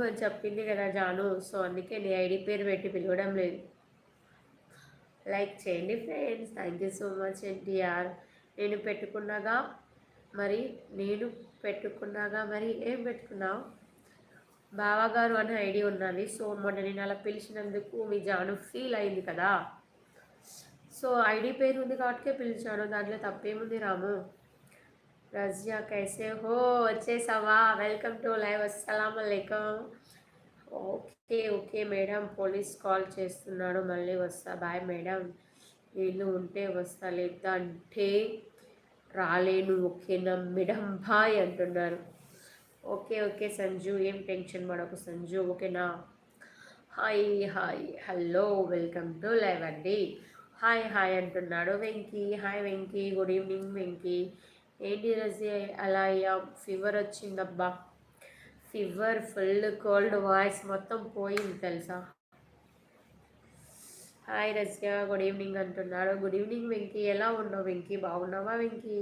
అని చెప్పింది కదా జాను. సో అందుకే నీ ఐడి పేరు పెట్టి పిలవడం లేదు. లైక్ చేయండి friends. Thank you so much NTR. నేను పెట్టుకున్నాగా మరి ఏం పెట్టుకున్నావు? బావగారు అనే ఐడి ఉన్నది. సో మొన్న నేను అలా పిలిచినందుకు మీ జాను ఫీల్ అయింది కదా. సో ఐడి పేరు ఉంది కాబట్టి పిలిచాను, దాంట్లో తప్పేముంది రాము. రజియా కైసే హో, వచ్చేసావా? Welcome to live. అస్సలాం అలైకుం. Okay okay madam, police call చేస్తున్నాడు, మళ్ళీ వస్తా. Bye madam. వీళ్ళు ఉంటే వస్తా, లేదంటే రాలేను. ఓకేనా మేడం? బాయ్ అంటున్నారు. ఓకే ఓకే సంజు, ఏం టెన్షన్ పడకు సంజు, ఓకేనా? Hi hi hello, welcome to live అండి. హాయ్ హాయ్ అంటున్నాడు Venky. Hi Venky, good evening Venky. ఏంటి రోజు అలా అయ్యా? ఫీవర్ వచ్చిందబ్బా, ఫీవర్, ఫుల్ కోల్డ్, వాయిస్ మొత్తం పోయింది తెలుసా. హాయ్ రజియా, గుడ్ ఈవినింగ్ అంటున్నాడు. గుడ్ ఈవినింగ్ వెంకీ, ఎలా ఉన్నావు వెంకీ? బాగున్నావా వెంకీ?